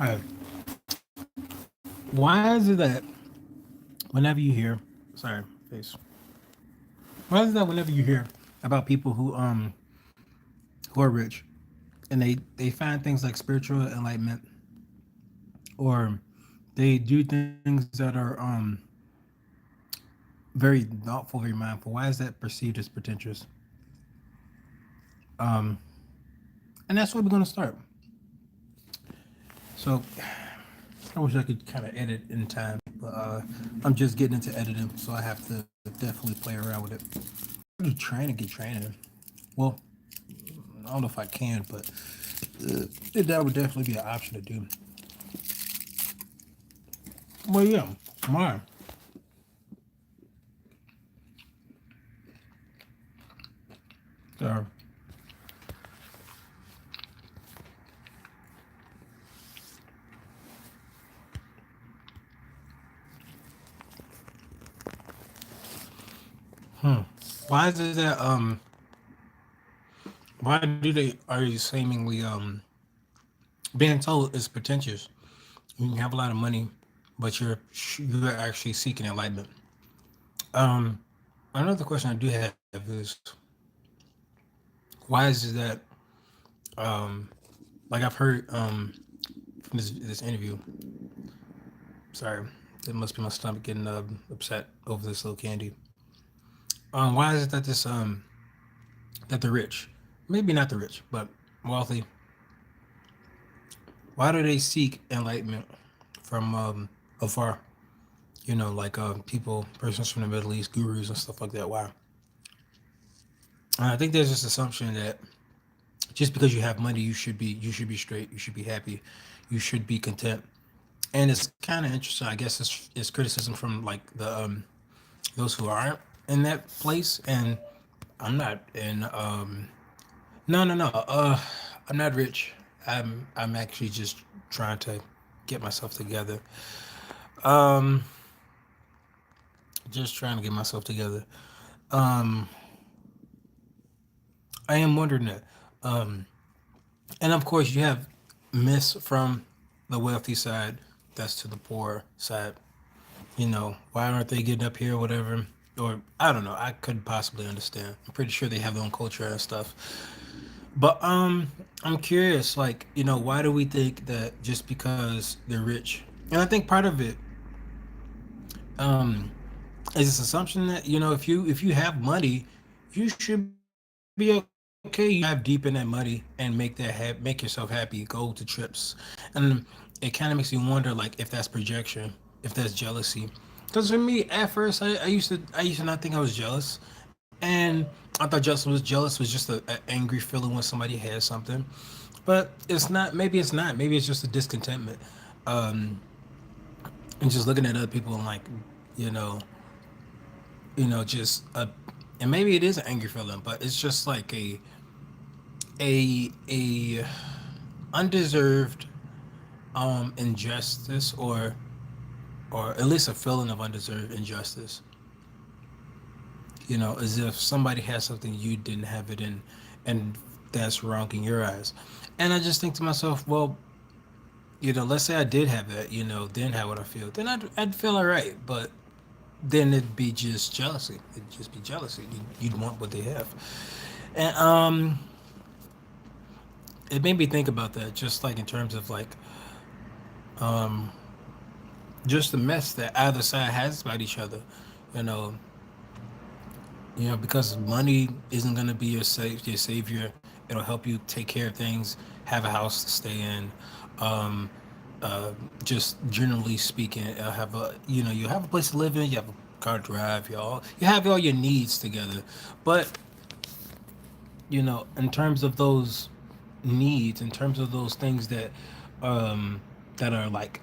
All right. Why is it that whenever you hear, sorry, face. Why is it that whenever you hear about people who are rich and they find things like spiritual enlightenment, or they do things that are very thoughtful, very mindful. Why is that perceived as pretentious? Um, and that's where we're gonna start. So I wish I could kind of edit in time, but I'm just getting into editing, so I have to definitely play around with it. I'm just trying to get training. Well, I don't know if I can, but that would definitely be an option to do. Well, yeah, mine. So, why is it that why do they are you seemingly being told it's pretentious? You can have a lot of money, but you're actually seeking enlightenment. Um, Another question I do have is why is it that um like I've heard from this interview. Sorry, it must be my stomach getting upset over this little candy. Why is it that that the rich, maybe not the rich, but wealthy, why do they seek enlightenment from afar? You know, like people, persons from the Middle East, gurus and stuff like that. Why? I think there's this assumption that just because you have money, you should be straight, you should be happy, you should be content. And it's kind of interesting. I guess it's criticism from like the those who aren't in that place. And I'm not in. No. I'm not rich. I'm actually just trying to get myself together. Um, just trying to get myself together. Um, I am wondering that. Um, and of course, you have myths from the wealthy side. That's to the poor side. You know, why aren't they getting up here or whatever? Or I don't know. I couldn't possibly understand. I'm pretty sure they have their own culture and stuff. But I'm curious, like, you know, why do we think that just because they're rich? And I think part of it um is this assumption that, you know, if you have money, you should be okay. You should dive deep in that money and make yourself happy, go to trips. And it kind of makes you wonder like if that's projection, if that's jealousy. Because for me at first I used to not think I was jealous. And I thought jealous was just a angry feeling when somebody has something. But it's not. Maybe it's just a discontentment. Um, and just looking at other people and like, you know, just a, and maybe it is an angry feeling, but it's just like a undeserved injustice, or at least a feeling of undeserved injustice. You know, as if somebody has something you didn't have it in, and that's wrong in your eyes. And I just think to myself, well, you know, let's say I did have that, you know, then how would I feel? Then I'd feel all right, but then it'd be just jealousy. It'd just be jealousy. You'd want what they have. And it made me think about that, just like in terms of like just the mess that either side has about each other. You know, because money isn't gonna be your savior. It'll help you take care of things, have a house to stay in. Um, just generally speaking, have a you have a place to live in. You have a car to drive. You have all your needs together. But in terms of those needs, in terms of those things that are like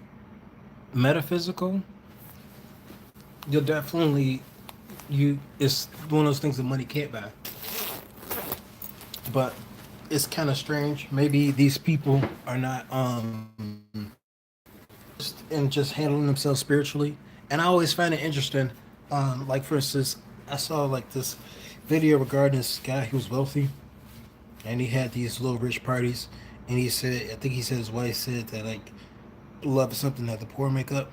metaphysical, you'll definitely you. It's one of those things that money can't buy. But it's kind of strange. Maybe these people are not and just handling themselves spiritually. And I always find it interesting. Like for instance, I saw like this video regarding this guy who was wealthy, and he had these little rich parties, and he said, I think he said his wife said that like love is something that the poor make up.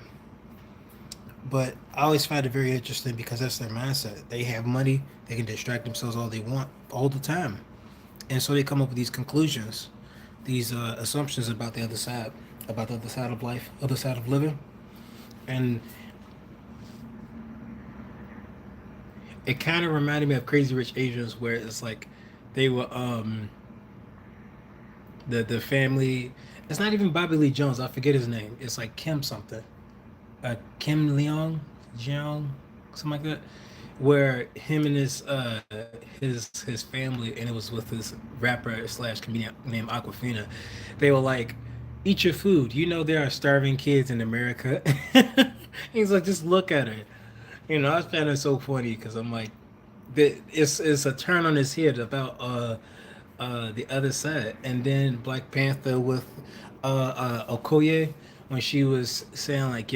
But I always find it very interesting because that's their mindset. They have money, they can distract themselves all they want all the time. And so they come up with these conclusions, these assumptions about the other side of life, other side of living. And it kind of reminded me of Crazy Rich Asians, where it's like they were the family. It's not even Bobby Lee Jones. I forget his name. It's like Kim something. Kim Leong, Jeong, something like that. Where him and his family, and it was with this rapper slash comedian named Aquafina. They were like, "Eat your food. You know there are starving kids in America." He's like, "Just look at her." You know, I find it so funny because I'm like, it's a turn on his head about the other side, and then Black Panther with Okoye, when she was saying like,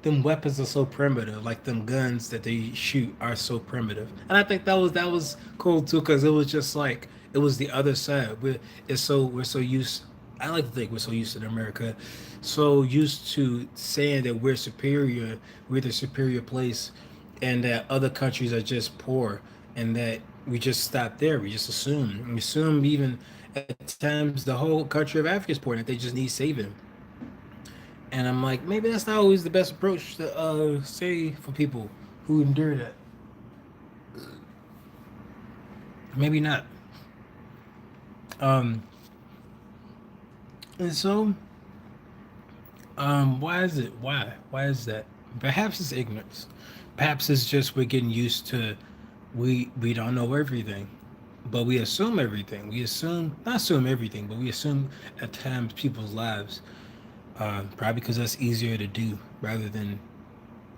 them weapons are so primitive, like them guns that they shoot are so primitive, and I think that was cool too because it was just like it was the other side. We're so used. I like to think we're so used to America, so used to saying that we're superior, we're the superior place, and that other countries are just poor, and that we just stop there. We just assume. We assume even at times the whole country of Africa is poor and that they just need saving. And I'm like, maybe that's not always the best approach to say for people who endure that. Maybe not. Um, and so, why is it? Why? Why is that? Perhaps it's ignorance. Perhaps it's just we're getting used to we don't know everything, but we assume everything. We assume not assume everything, but we assume at times people's lives. Probably because that's easier to do rather than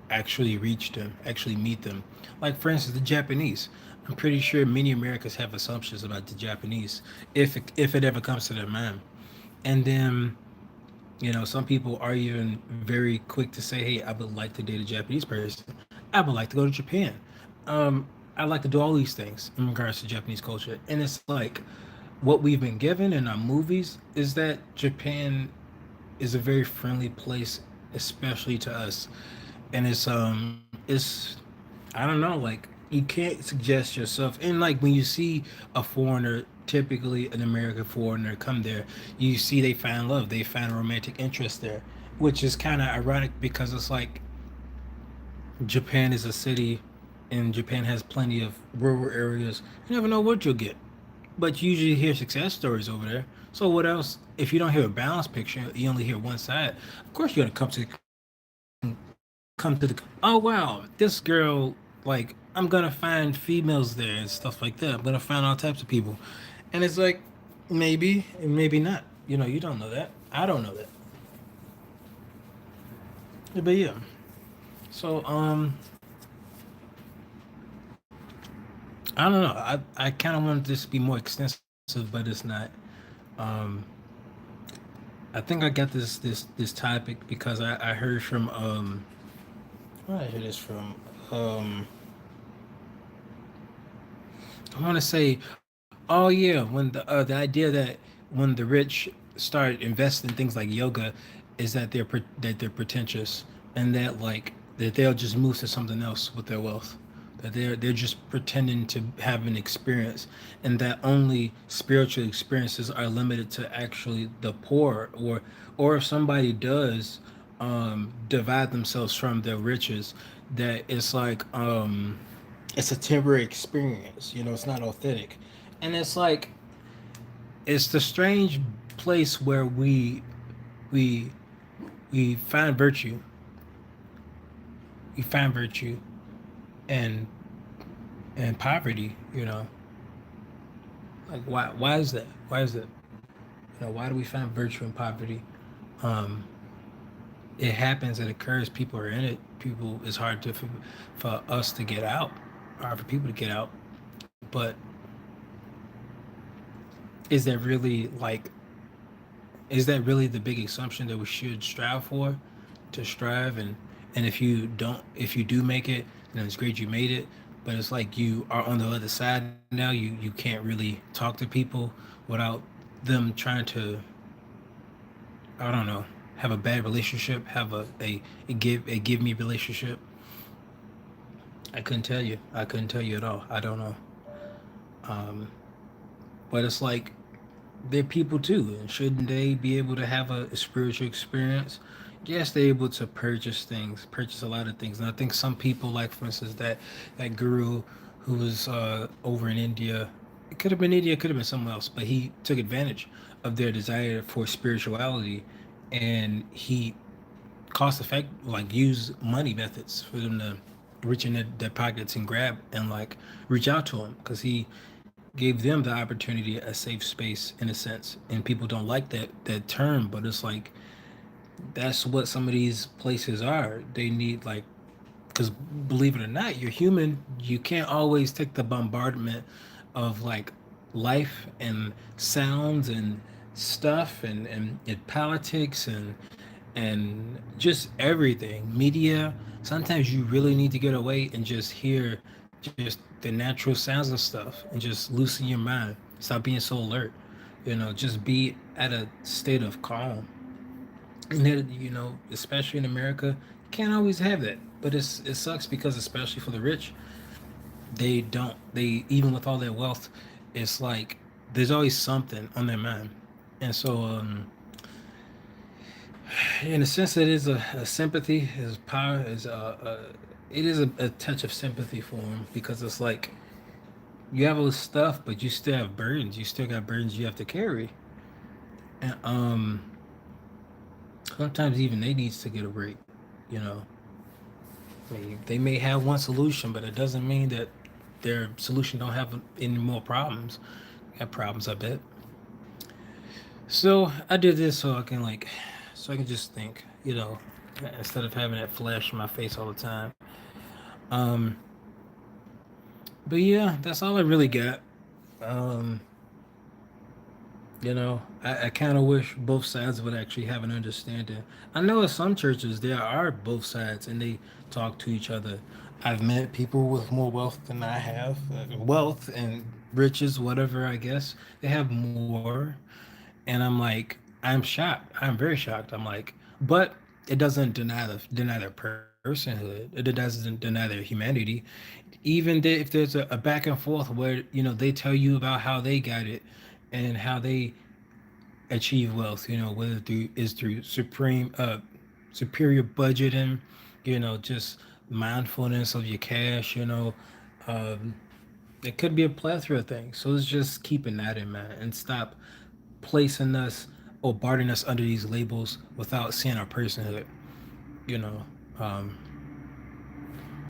actually reach them, actually meet them. Like for instance, the Japanese. I'm pretty sure many Americans have assumptions about the Japanese, if it ever comes to their mind. And then some people are even very quick to say, "Hey, I would like to date a Japanese person. I would like to go to Japan. Um, I'd like to do all these things in regards to Japanese culture." And it's like what we've been given in our movies is that Japan is a very friendly place, especially to us. And it's I don't know, like you can't suggest yourself. And like when you see a foreigner, typically an American foreigner, come there, you see they find love, they find a romantic interest there, which is kind of ironic because it's like Japan is a city, and Japan has plenty of rural areas. You never know what you'll get, but you usually hear success stories over there. So what else? If you don't hear a balanced picture, you only hear one side. Of course, you're gonna come to the. Oh wow, this girl, like I'm gonna find females there and stuff like that. I'm gonna find all types of people, and it's like maybe and maybe not. You don't know that. I don't know that. But yeah. So I don't know. I kind of wanted this to be more extensive, but it's not. Um, I think I got this topic because I heard from where did I hear this from? Um, I want to say, oh yeah, when the idea that when the rich start investing in things like yoga, is that they're pretentious, and that like that they'll just move to something else with their wealth, that they're just pretending to have an experience, and that only spiritual experiences are limited to actually the poor, or if somebody does divide themselves from their riches, that it's a temporary experience. It's not authentic, and it's like it's the strange place where we we find virtue, we find virtue and and poverty. Like why is that? Why is that? Why do we find virtue in poverty? Um, it happens. It occurs. People are in it. People. It's hard for us to get out, hard for people to get out. But is that really like is that really the big assumption that we should strive for, to strive? And if you do make it, then it's great you made it, but it's like you are on the other side now. You can't really talk to people without them trying to, I don't know, have a bad relationship, have a give me relationship. I couldn't tell you. I couldn't tell you at all. I don't know. Um, but it's like they're people too, and shouldn't they be able to have a spiritual experience? Yes, they're able to purchase a lot of things. And I think some people, like for instance, that guru who was over in India, it could have been India, it could have been somewhere else, but he took advantage of their desire for spirituality, and he cost effect like use money methods for them to reach in their pockets and grab and like reach out to him because he gave them the opportunity a safe space in a sense, and people don't like that term, but it's like that's what some of these places are. They need like, because believe it or not, you're human. You can't always take the bombardment of like life and sounds and stuff and politics and just everything media. Sometimes you really need to get away and just hear just the natural sounds of stuff and just loosen your mind, stop being so alert, just be at a state of calm. And then, especially in America, you can't always have that, but it sucks because especially for the rich, they don't, they even with all their wealth, it's like there's always something on their mind. And so in a sense, it is a sympathy. Is power is it is a touch of sympathy for him because it's like you have all this stuff, but you still have burdens. You still got burdens you have to carry, and sometimes even they needs to get a break. You know, they may have one solution, but it doesn't mean that their solution don't have any more problems. They have problems, I bet. So I did this so I can so I can just think. Instead of having that flash in my face all the time. Um, but yeah, that's all I really got. Um, I kind of wish both sides would actually have an understanding. I know in some churches there are both sides and they talk to each other. I've met people with more wealth than I have, wealth and riches, whatever. I guess they have more, and I'm like, I'm shocked. I'm very shocked. I'm like, but it doesn't deny their personhood. It doesn't deny their humanity. Even if there's a back and forth where they tell you about how they got it and how they achieve wealth, whether through superior budgeting, just mindfulness of your cash, um, it could be a plethora of things. So it's just keeping that in mind and stop placing us or barring us under these labels without seeing our personhood, you know.